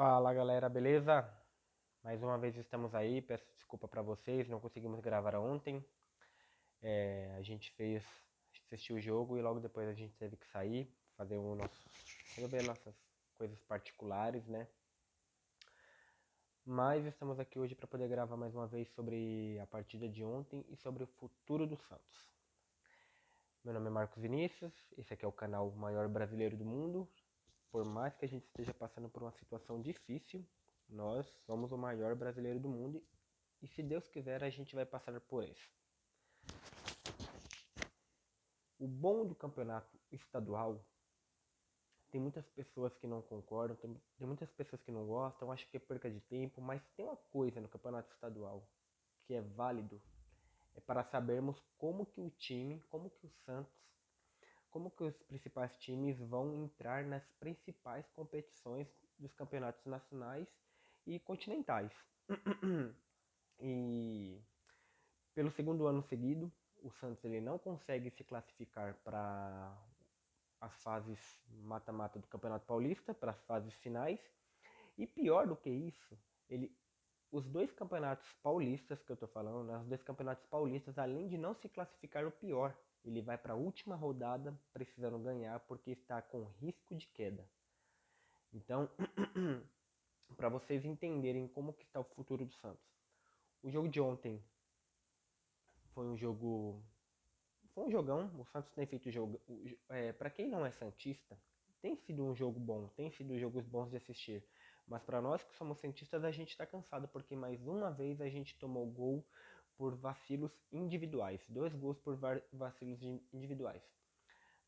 Fala galera, beleza? Mais uma vez estamos aí, peço desculpa pra vocês, não conseguimos gravar ontem. A gente assistiu o jogo e logo depois a gente teve que sair, resolver nossas coisas particulares, né? Mas estamos aqui hoje para poder gravar mais uma vez sobre a partida de ontem e sobre o futuro do Santos. Meu nome é Marcos Vinícius, esse aqui é o canal maior brasileiro do mundo. Por mais que a gente esteja passando por uma situação difícil, nós somos o maior brasileiro do mundo e se Deus quiser a gente vai passar por isso. O bom do campeonato estadual, tem muitas pessoas que não concordam, tem muitas pessoas que não gostam, acham que é perca de tempo, mas tem uma coisa no campeonato estadual que é válido, é para sabermos como que o time, como que o Santos, como que os principais times vão entrar nas principais competições dos campeonatos nacionais e continentais. E pelo segundo ano seguido, o Santos ele não consegue se classificar para as fases mata-mata do Campeonato Paulista, para as fases finais. E pior do que isso, os dois campeonatos paulistas que eu estou falando, né, os dois campeonatos paulistas, além de não se classificar, o pior, ele vai para a última rodada precisando ganhar porque está com risco de queda. Então, para vocês entenderem como que está o futuro do Santos. O jogo de ontem foi um jogo foi um jogão, o Santos tem feito jogo. Para quem não é santista, tem sido um jogo bom, tem sido jogos bons de assistir. Mas para nós que somos santistas, a gente está cansado porque mais uma vez a gente tomou gol por vacilos individuais, dois gols por vacilos individuais.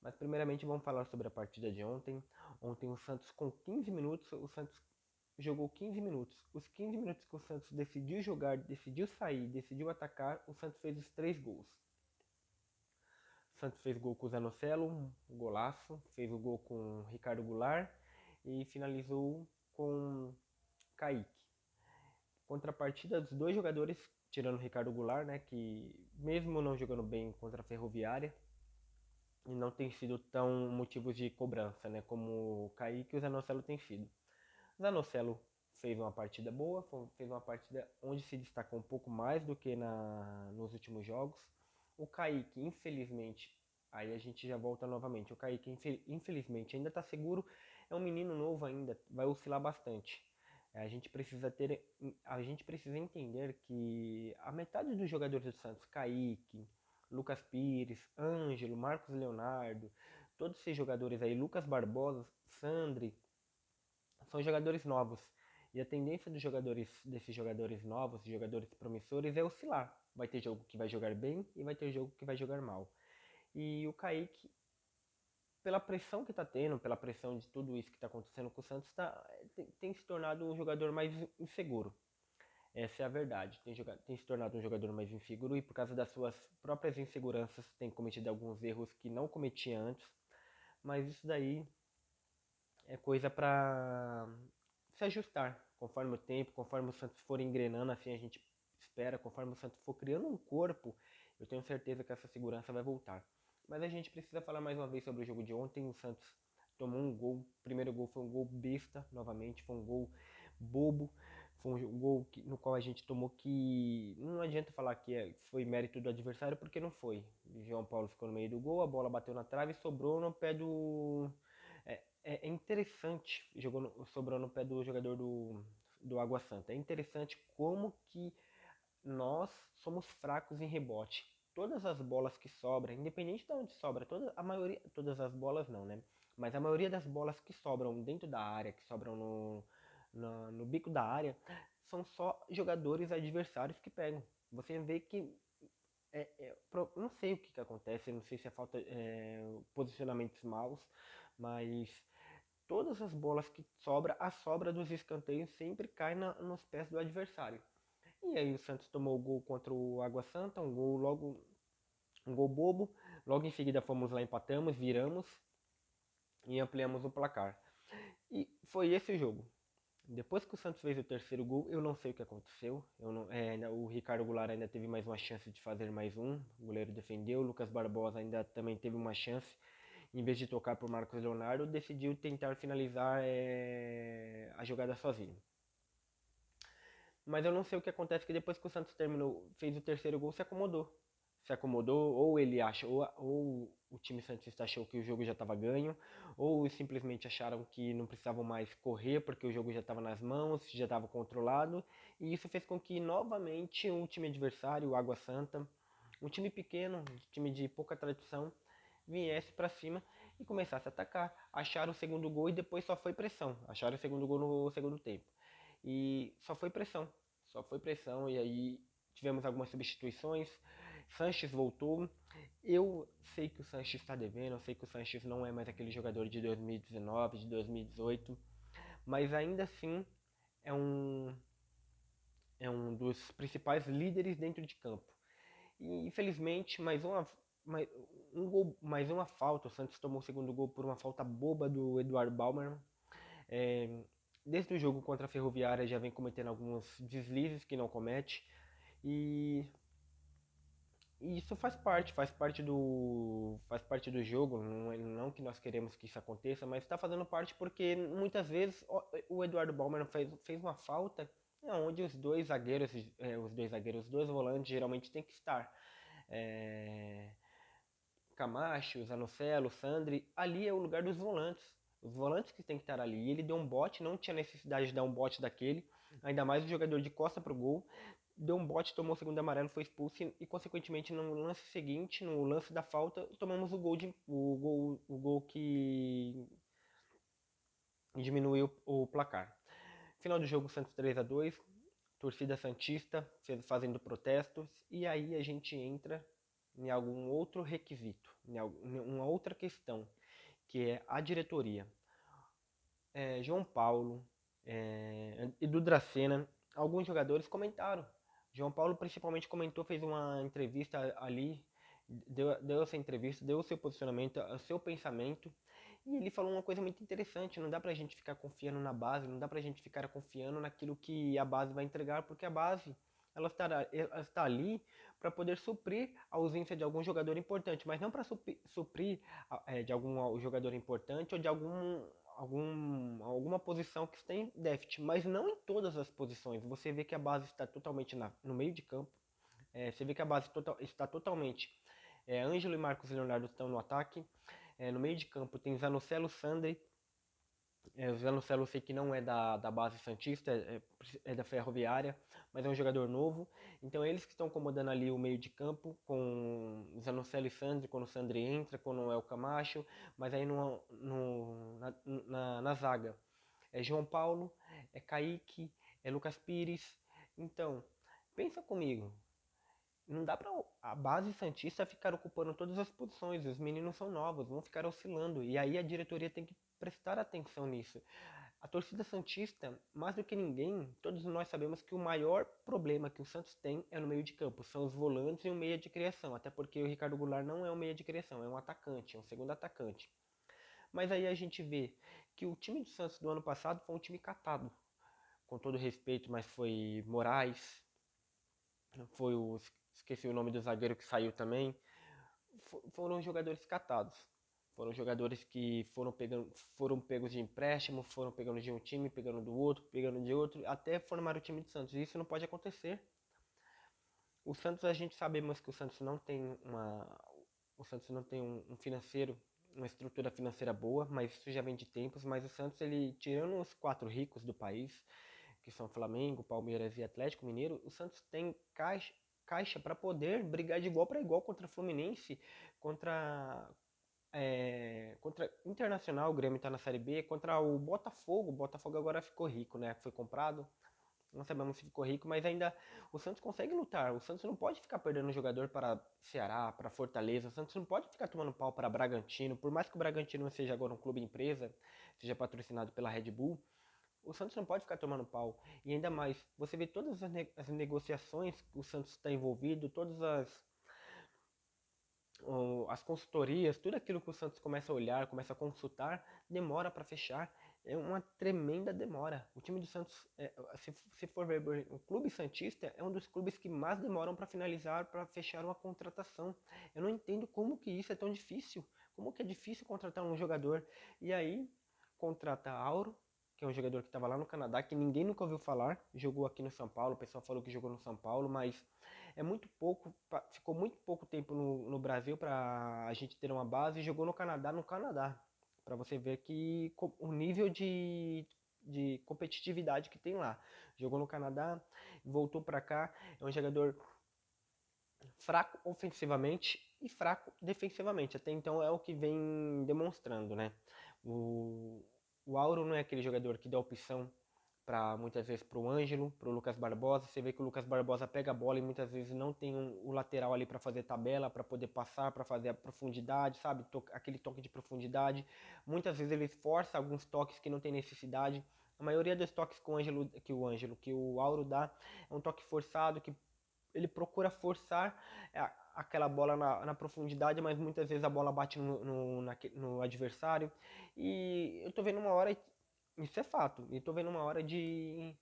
Mas primeiramente vamos falar sobre a partida de ontem. Ontem o Santos com 15 minutos, o Santos jogou 15 minutos. Os 15 minutos que o Santos decidiu jogar, decidiu sair, decidiu atacar, o Santos fez os 3 gols. O Santos fez gol com o Zanocelo, um golaço. Fez o gol com o Ricardo Goulart e finalizou com Kaique. Contrapartida dos dois jogadores, tirando o Ricardo Goulart, né, que mesmo não jogando bem contra a Ferroviária, e não tem sido tão motivos de cobrança, né, como o Kaique e o Zanocelo tem sido. O Zanocelo fez uma partida boa, fez uma partida onde se destacou um pouco mais do que nos últimos jogos. O Kaique, infelizmente, aí a gente já volta novamente. O Kaique, infelizmente, ainda está seguro, é um menino novo ainda, vai oscilar bastante. A gente precisa entender que a metade dos jogadores do Santos, Kaique, Lucas Pires, Ângelo, Marcos Leonardo, todos esses jogadores aí, Lucas Barbosa, Sandri, são jogadores novos. E a tendência desses jogadores novos, jogadores promissores, é oscilar. Vai ter jogo que vai jogar bem e vai ter jogo que vai jogar mal. E o Kaique, pela pressão que está tendo, pela pressão de tudo isso que está acontecendo com o Santos, tem se tornado um jogador mais inseguro. Essa é a verdade. Tem se tornado um jogador mais inseguro e por causa das suas próprias inseguranças tem cometido alguns erros que não cometia antes. Mas isso daí é coisa para se ajustar conforme o tempo, conforme o Santos for engrenando, assim a gente espera, conforme o Santos for criando um corpo, eu tenho certeza que essa segurança vai voltar. Mas a gente precisa falar mais uma vez sobre o jogo de ontem. O Santos tomou um gol, o primeiro gol foi um gol besta, novamente, foi um gol bobo, foi um gol no qual a gente tomou que não adianta falar que foi mérito do adversário, porque não foi. O João Paulo ficou no meio do gol, a bola bateu na trave e sobrou no pé do é interessante, sobrou no pé do jogador do Água Santa. É interessante como que nós somos fracos em rebote. Todas as bolas que sobram, independente de onde sobra, todas as bolas não, né? Mas a maioria das bolas que sobram dentro da área, que sobram no bico da área, são só jogadores adversários que pegam. Você vê que não sei o que acontece, não sei se é falta posicionamentos maus, mas todas as bolas que sobra, a sobra dos escanteios sempre cai nos pés do adversário. E aí o Santos tomou o gol contra o Água Santa, um gol bobo. Logo em seguida fomos lá, empatamos, viramos e ampliamos o placar. E foi esse o jogo. Depois que o Santos fez o terceiro gol, eu não sei o que aconteceu. O Ricardo Goulart ainda teve mais uma chance de fazer mais um. O goleiro defendeu. O Lucas Barbosa ainda também teve uma chance. Em vez de tocar para o Marcos Leonardo, decidiu tentar finalizar a jogada sozinho. Mas eu não sei o que acontece, que depois que o Santos terminou, fez o terceiro gol, se acomodou. Se acomodou, ou ele acha, ou o time santista achou que o jogo já estava ganho, ou simplesmente acharam que não precisavam mais correr porque o jogo já estava nas mãos, já estava controlado, e isso fez com que novamente o time adversário, o Água Santa, um time pequeno, um time de pouca tradição, viesse para cima e começasse a atacar. Acharam o segundo gol e depois só foi pressão. Acharam o segundo gol no segundo tempo. E só foi pressão. Só foi pressão e aí tivemos algumas substituições. Sanches voltou. Eu sei que o Sanches está devendo, eu sei que o Sanches não é mais aquele jogador de 2019, de 2018, mas ainda assim é um, é um dos principais líderes dentro de campo. E infelizmente, mais uma falta. O Santos tomou o segundo gol por uma falta boba do Eduardo Baumann. É, desde o jogo contra a Ferroviária já vem cometendo alguns deslizes que não comete. E, e isso faz parte do jogo. Não que nós queremos que isso aconteça, mas está fazendo parte porque muitas vezes o Eduardo Baumann fez uma falta onde os dois volantes geralmente tem que estar. É, Camacho, Zanocelo, Sandri, ali é o lugar dos volantes. Os volantes que tem que estar ali. E ele deu um bote, não tinha necessidade de dar um bote daquele, ainda mais o jogador de costa pro gol. Deu um bote, tomou o segundo amarelo, foi expulso e consequentemente no lance seguinte, no lance da falta, tomamos o gol que diminuiu o placar. Final do jogo, Santos 3-2, torcida santista fazendo protestos, e aí a gente entra em algum outro requisito, em uma outra questão, que é a diretoria. João Paulo, Edu Dracena, alguns jogadores comentaram. João Paulo principalmente comentou, fez uma entrevista ali, deu essa entrevista, deu o seu posicionamento, o seu pensamento, e ele falou uma coisa muito interessante. Não dá pra gente ficar confiando na base, não dá pra gente ficar confiando naquilo que a base vai entregar, porque a base ela está ali para poder suprir a ausência de algum jogador importante, mas não para suprir de algum jogador importante ou de alguma posição que tem déficit, mas não em todas as posições. Você vê que a base está totalmente no meio de campo, você vê que a base está totalmente. Ângelo e Marcos Leonardo estão no ataque, no meio de campo tem Zanocelo, Sandri. O Zanocelo eu sei que não é da base santista, é da Ferroviária, mas é um jogador novo. Então eles que estão comandando ali o meio de campo, com Zanocelo e Sandri, quando o Sandri entra, quando é o Camacho, mas aí na zaga é João Paulo, é Kaique, é Lucas Pires. Então, pensa comigo, não dá pra a base santista ficar ocupando todas as posições. Os meninos são novos, vão ficar oscilando. E aí a diretoria tem que prestar atenção nisso. A torcida santista, mais do que ninguém, todos nós sabemos que o maior problema que o Santos tem é no meio de campo. São os volantes e o meia de criação. Até porque o Ricardo Goulart não é um meia de criação, é um atacante, é um segundo atacante. Mas aí a gente vê que o time do Santos do ano passado foi um time catado. Com todo respeito, mas foi Moraes, foi o esqueci o nome do zagueiro que saiu também. Foram jogadores catados. Foram jogadores que foram pegos de empréstimo, foram pegando de um time, pegando do outro, pegando de outro, até formar o time de Santos. E isso não pode acontecer. O Santos, a gente sabemos que o Santos não tem um financeiro, uma estrutura financeira boa, mas isso já vem de tempos. Mas o Santos, ele tirando os quatro ricos do país, que são Flamengo, Palmeiras e Atlético Mineiro, o Santos tem caixa para poder brigar de igual para igual contra Fluminense, contra contra Internacional. O Grêmio está na Série B, contra o Botafogo. O Botafogo agora ficou rico, né? Foi comprado. Não sabemos se ficou rico, mas ainda o Santos consegue lutar. O Santos não pode ficar perdendo jogador para Ceará, para Fortaleza. O Santos não pode ficar tomando pau para Bragantino. Por mais que o Bragantino seja agora um clube empresa, seja patrocinado pela Red Bull, o Santos não pode ficar tomando pau. E ainda mais, você vê todas as negociações que o Santos está envolvido, todas as consultorias, tudo aquilo que o Santos começa a olhar, começa a consultar, demora para fechar. É uma tremenda demora. O time do Santos, se for ver, o clube santista é um dos clubes que mais demoram para finalizar, para fechar uma contratação. Eu não entendo como que isso é tão difícil. Como que é difícil contratar um jogador. E aí, contrata Auro, que é um jogador que estava lá no Canadá, que ninguém nunca ouviu falar, jogou aqui no São Paulo, o pessoal falou que jogou no São Paulo, mas é muito pouco, ficou muito pouco tempo no Brasil para a gente ter uma base e jogou no Canadá, para você ver que o nível de competitividade que tem lá. Jogou no Canadá, voltou para cá, é um jogador fraco ofensivamente e fraco defensivamente. Até então é o que vem demonstrando, né? O, o Auro não é aquele jogador que dá opção para muitas vezes para o Ângelo, para o Lucas Barbosa. Você vê que o Lucas Barbosa pega a bola e muitas vezes não tem o lateral ali para fazer tabela, para poder passar, para fazer a profundidade, sabe? Aquele toque de profundidade. Muitas vezes ele força alguns toques que não tem necessidade. A maioria dos toques que o Auro dá é um toque forçado que ele procura forçar aquela bola na profundidade, mas muitas vezes a bola bate no adversário. E eu tô vendo uma hora, isso é fato, e tô vendo uma hora de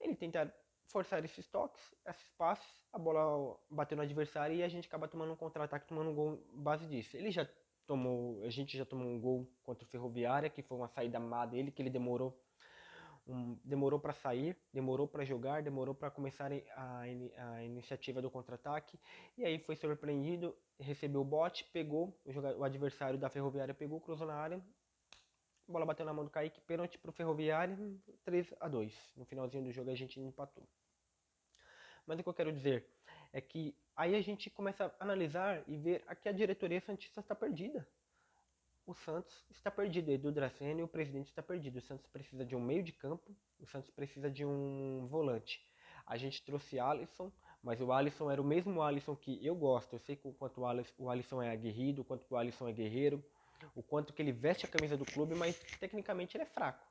ele tentar forçar esses toques, esses passes, a bola bater no adversário e a gente acaba tomando um contra-ataque, tomando um gol base disso. A gente já tomou um gol contra o Ferroviária, que foi uma saída má dele, que ele demorou para sair, demorou para jogar, demorou para começar a iniciativa do contra-ataque, e aí foi surpreendido, recebeu o bote, pegou, o adversário da Ferroviária pegou, cruzou na área, a bola bateu na mão do Kaique, pênalti pro Ferroviário, 3-2. No finalzinho do jogo a gente empatou. Mas o que eu quero dizer é que aí a gente começa a analisar e ver que a diretoria santista está perdida. O Santos está perdido, Edu Dracena e o presidente está perdido. O Santos precisa de um meio de campo, o Santos precisa de um volante. A gente trouxe Alisson, mas o Alisson era o mesmo Alisson que eu gosto. Eu sei o quanto o Alisson é aguerrido, o quanto o Alisson é guerreiro, o quanto que ele veste a camisa do clube, mas tecnicamente ele é fraco.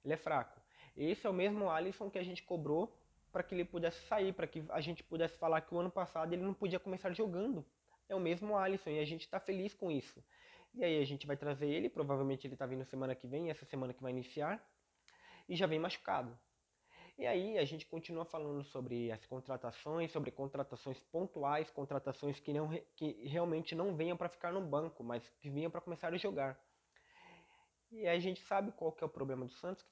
Ele é fraco. Esse é o mesmo Alisson que a gente cobrou para que ele pudesse sair, para que a gente pudesse falar que o ano passado ele não podia começar jogando. É o mesmo Alisson e a gente está feliz com isso. E aí a gente vai trazer ele, provavelmente ele está vindo semana que vem, essa semana que vai iniciar, e já vem machucado. E aí a gente continua falando sobre as contratações, sobre contratações pontuais, contratações que realmente não venham para ficar no banco, mas que venham para começar a jogar. E aí a gente sabe qual que é o problema do Santos,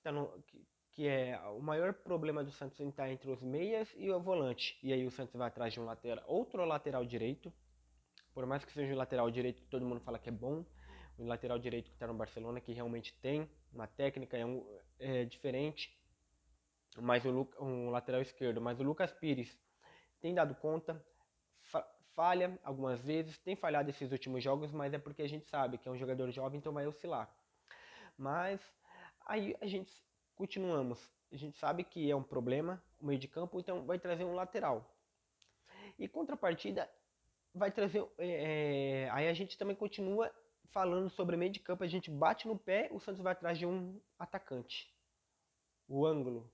que é o maior problema do Santos está entre os meias e o volante. E aí o Santos vai atrás de um lateral, outro lateral direito, por mais que seja o lateral direito que todo mundo fala que é bom, o lateral direito que está no Barcelona, que realmente tem uma técnica, é diferente, mas um lateral esquerdo, mas o Lucas Pires tem dado conta, falha algumas vezes, tem falhado esses últimos jogos, mas é porque a gente sabe que é um jogador jovem, então vai oscilar. Mas aí a gente continuamos. A gente sabe que é um problema o meio de campo, então vai trazer um lateral. E contrapartida vai trazer. Aí a gente também continua falando sobre meio de campo. A gente bate no pé, o Santos vai atrás de um atacante. O ângulo.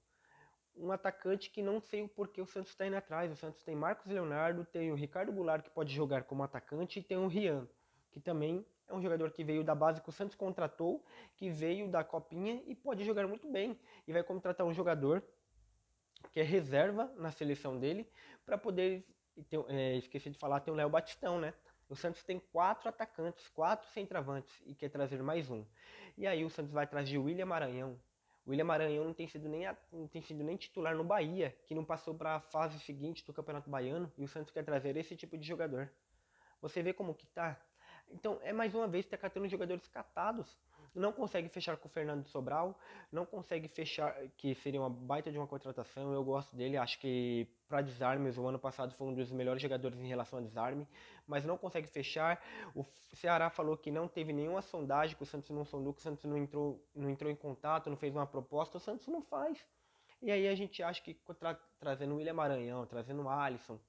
Um atacante que não sei o porquê o Santos está indo atrás. O Santos tem Marcos Leonardo, tem o Ricardo Goulart que pode jogar como atacante e tem o Rian, que também é um jogador que veio da base que o Santos contratou, que veio da Copinha e pode jogar muito bem. E vai contratar um jogador que é reserva na seleção dele para poder. Esqueci de falar, tem o Léo Batistão, né? O Santos tem 4 atacantes, 4 centravantes e quer trazer mais um. E aí o Santos vai atrás de William Maranhão. O William Maranhão não tem sido nem titular no Bahia, que não passou para a fase seguinte do Campeonato Baiano, e o Santos quer trazer esse tipo de jogador. Você vê como que tá? Então, é mais uma vez, tá catando jogadores catados. Não consegue fechar com o Fernando Sobral, não consegue fechar, que seria uma baita de uma contratação. Eu gosto dele, acho que para desarmes, o ano passado foi um dos melhores jogadores em relação a desarme, mas não consegue fechar. O Ceará falou que não teve nenhuma sondagem, que o Santos não sondou, que o Santos não entrou em contato, não fez uma proposta, o Santos não faz. E aí a gente acha que trazendo o William Maranhão, trazendo o Alisson,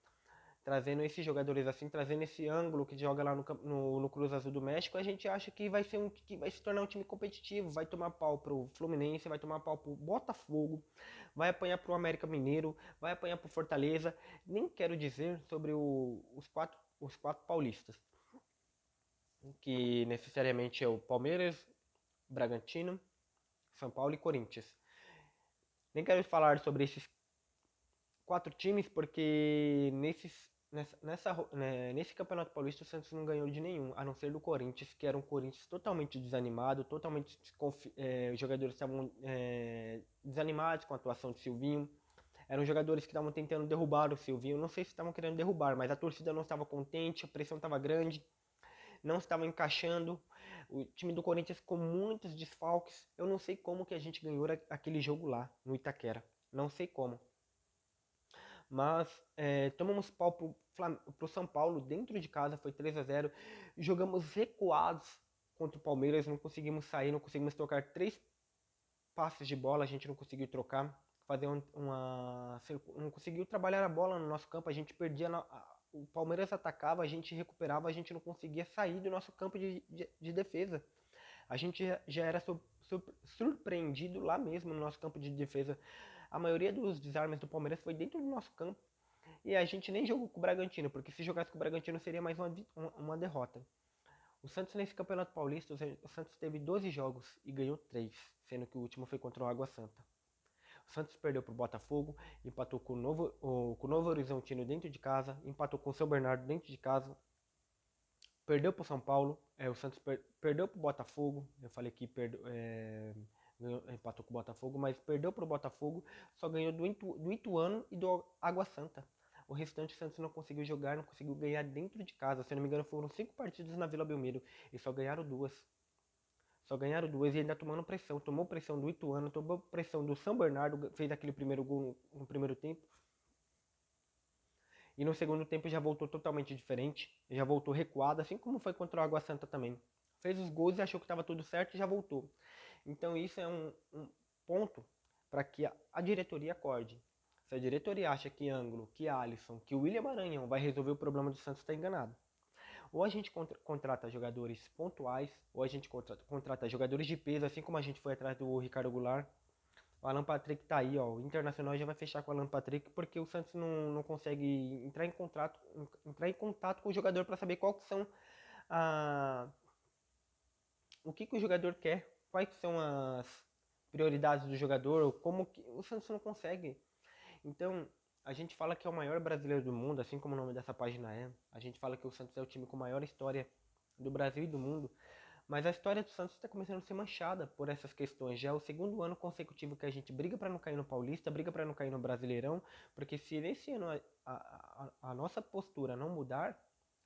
trazendo esses jogadores assim, trazendo esse ângulo que joga lá no Cruz Azul do México, a gente acha que que vai se tornar um time competitivo, vai tomar pau pro Fluminense, vai tomar pau pro Botafogo, vai apanhar pro América Mineiro, vai apanhar pro Fortaleza. Nem quero dizer sobre os quatro paulistas, que necessariamente é o Palmeiras, Bragantino, São Paulo e Corinthians. Nem quero falar sobre esses 4 times porque nesse Campeonato Paulista o Santos não ganhou de nenhum, a não ser do Corinthians, que era um Corinthians totalmente desanimado, totalmente os jogadores estavam desanimados com a atuação de Silvinho. Eram jogadores que estavam tentando derrubar o Silvinho. Não sei se estavam querendo derrubar, mas a torcida não estava contente, a pressão estava grande, não estava encaixando. O time do Corinthians com muitos desfalques. Eu não sei como que a gente ganhou aquele jogo lá no Itaquera. Não sei como. Mas tomamos pau pro São Paulo dentro de casa, foi 3-0. Jogamos recuados contra o Palmeiras, não conseguimos sair, não conseguimos trocar 3 passes de bola, a gente não conseguiu trocar, fazer não conseguiu trabalhar a bola no nosso campo, a gente perdia, o Palmeiras atacava, a gente recuperava, a gente não conseguia sair do nosso campo de defesa. A gente já era surpreendido lá mesmo no nosso campo de defesa. A maioria dos desarmes do Palmeiras foi dentro do nosso campo. E a gente nem jogou com o Bragantino, porque se jogasse com o Bragantino seria mais uma derrota. O Santos nesse Campeonato Paulista, o Santos teve 12 jogos e ganhou 3, sendo que o último foi contra o Água Santa. O Santos perdeu para o Botafogo, empatou com o Novo Horizontino dentro de casa, empatou com o São Bernardo dentro de casa, perdeu para o São Paulo, o Santos perdeu para o Botafogo, eu falei que empatou com o Botafogo, mas perdeu para o Botafogo, só ganhou do Ituano e do Água Santa. O restante o Santos não conseguiu jogar, não conseguiu ganhar dentro de casa. Se não me engano, foram 5 partidas na Vila Belmiro e só ganharam 2. Só ganharam 2 e ainda tomando pressão. Tomou pressão do Ituano, tomou pressão do São Bernardo, fez aquele primeiro gol no primeiro tempo. E no segundo tempo já voltou totalmente diferente, já voltou recuado, assim como foi contra o Água Santa também. Fez os gols e achou que estava tudo certo e já voltou. Então isso é um ponto para que a diretoria acorde. Se a diretoria acha que Ângulo, que Alisson, que o William Maranhão vai resolver o problema do Santos, está enganado. Ou a gente contrata jogadores pontuais, ou a gente contrata jogadores de peso, assim como a gente foi atrás do Ricardo Goulart. O Alan Patrick tá aí, ó. O Internacional já vai fechar com o Alan Patrick porque o Santos não consegue entrar em contato com o jogador para saber qual que são o que o jogador quer, quais são as prioridades do jogador, como que o Santos não consegue. Então, a gente fala que é o maior brasileiro do mundo, assim como o nome dessa página é. A gente fala que o Santos é o time com maior história do Brasil e do mundo. Mas a história do Santos está começando a ser manchada por essas questões. Já é o segundo ano consecutivo que a gente briga para não cair no Paulista, briga para não cair no Brasileirão, porque se nesse ano a nossa postura não mudar,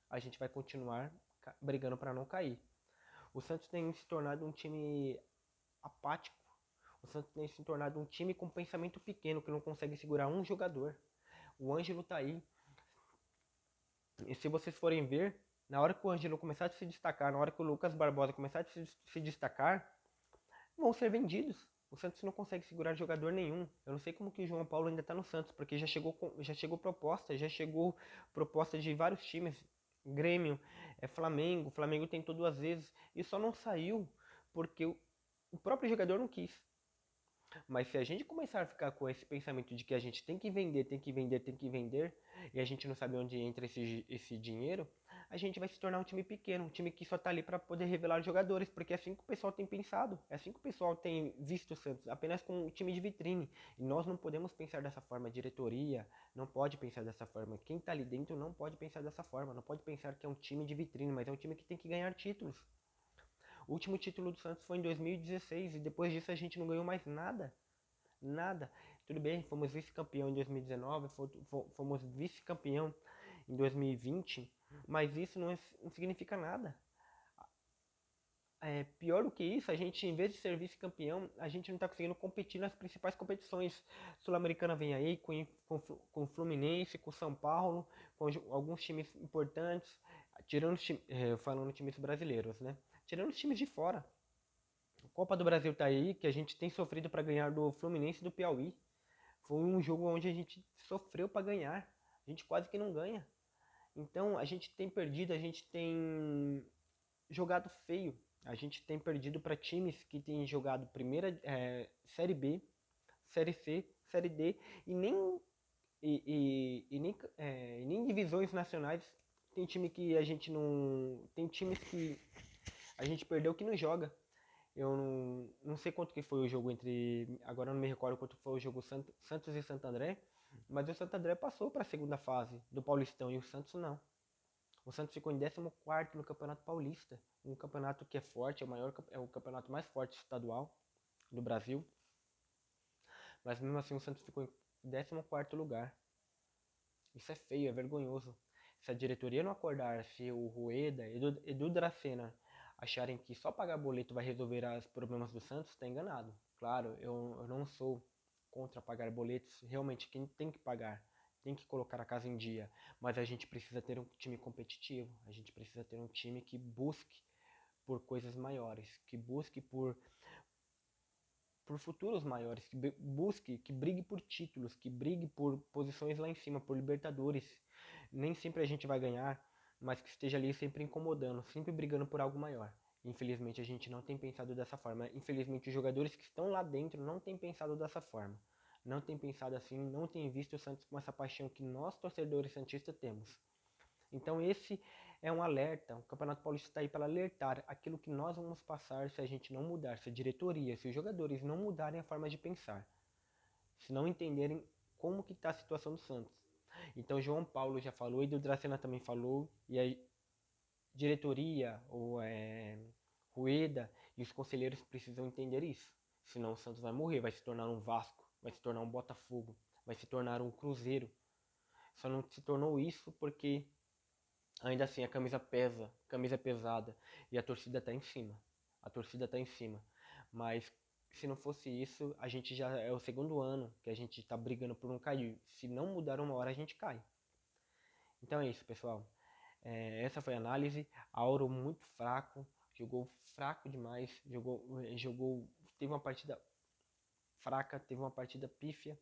a gente vai continuar brigando para não cair. O Santos tem se tornado um time apático. O Santos tem se tornado um time com pensamento pequeno, que não consegue segurar um jogador. O Ângelo tá aí. E se vocês forem ver, na hora que o Ângelo começar a se destacar, na hora que o Lucas Barbosa começar a se destacar, vão ser vendidos. O Santos não consegue segurar jogador nenhum. Eu não sei como que o João Paulo ainda está no Santos, porque já chegou proposta de vários times. Grêmio, Flamengo, Flamengo tentou 2 vezes e só não saiu porque o próprio jogador não quis. Mas se a gente começar a ficar com esse pensamento de que a gente tem que vender, tem que vender, tem que vender, e a gente não sabe onde entra esse dinheiro, a gente vai se tornar um time pequeno, um time que só tá ali para poder revelar jogadores, porque é assim que o pessoal tem pensado, é assim que o pessoal tem visto o Santos, apenas com um time de vitrine. E nós não podemos pensar dessa forma, a diretoria não pode pensar dessa forma, quem tá ali dentro não pode pensar dessa forma, não pode pensar que é um time de vitrine, mas é um time que tem que ganhar títulos. O último título do Santos foi em 2016 e depois disso a gente não ganhou mais nada. Nada. Tudo bem, fomos vice-campeão em 2019, fomos vice-campeão em 2020, mas isso não significa nada. Pior do que isso, a gente, em vez de ser vice-campeão, a gente não está conseguindo competir nas principais competições. Sul-Americana vem aí, com o Fluminense, com o São Paulo, com alguns times importantes, tirando falando times brasileiros, né? Tirando os times de fora. A Copa do Brasil tá aí, que a gente tem sofrido para ganhar do Fluminense e do Piauí. Foi um jogo onde a gente sofreu para ganhar. A gente quase que não ganha. Então a gente tem perdido, a gente tem jogado feio. A gente tem perdido para times que têm jogado primeira Série B, Série C, Série D e nem divisões nacionais. Tem time que a gente não. Tem times que a gente perdeu que não joga. Eu não sei quanto que foi o jogo entre. Agora eu não me recordo quanto foi o jogo Santos e Santo André. Mas o Santo André passou para a segunda fase do Paulistão e o Santos não. O Santos ficou em 14º no Campeonato Paulista. Um campeonato que é forte, é o campeonato mais forte estadual do Brasil. Mas mesmo assim o Santos ficou em 14º lugar. Isso é feio, é vergonhoso. Se a diretoria não acordar, se o Rueda, Edu Dracena acharem que só pagar boleto vai resolver os problemas do Santos, está enganado. Claro, eu não sou contra pagar boletos, realmente quem tem que pagar, tem que colocar a casa em dia, mas a gente precisa ter um time competitivo, a gente precisa ter um time que busque por coisas maiores, que busque por futuros maiores, que busque, que brigue por títulos, que brigue por posições lá em cima, por Libertadores. Nem sempre a gente vai ganhar, mas que esteja ali sempre incomodando, sempre brigando por algo maior. Infelizmente a gente não tem pensado dessa forma. Infelizmente os jogadores que estão lá dentro não têm pensado dessa forma. Não têm pensado assim, não têm visto o Santos com essa paixão que nós torcedores santistas temos. Então esse é um alerta, o Campeonato Paulista está aí para alertar aquilo que nós vamos passar se a gente não mudar, se a diretoria, se os jogadores não mudarem a forma de pensar, se não entenderem como que está a situação do Santos. Então João Paulo já falou, e do Dracena também falou, e a diretoria, Rueda e os conselheiros precisam entender isso. Senão o Santos vai morrer, vai se tornar um Vasco, vai se tornar um Botafogo, vai se tornar um Cruzeiro. Só não se tornou isso porque ainda assim a camisa pesa, camisa é pesada e a torcida tá em cima. A torcida tá em cima. Mas se não fosse isso, a gente já é o segundo ano que a gente tá brigando por não cair. Se não mudar uma hora, a gente cai. Então é isso, pessoal. Essa foi a análise. Auro muito fraco, jogou fraco demais, teve uma partida fraca, teve uma partida pífia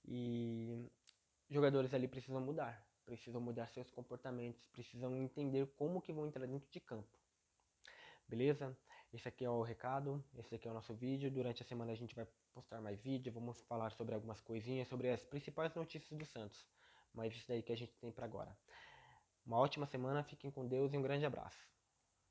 e jogadores ali precisam mudar seus comportamentos, precisam entender como que vão entrar dentro de campo. Beleza? Esse aqui é o recado, esse aqui é o nosso vídeo. Durante a semana a gente vai postar mais vídeo, vamos falar sobre algumas coisinhas, sobre as principais notícias do Santos. Mas isso daí que a gente tem para agora. Uma ótima semana, fiquem com Deus e um grande abraço.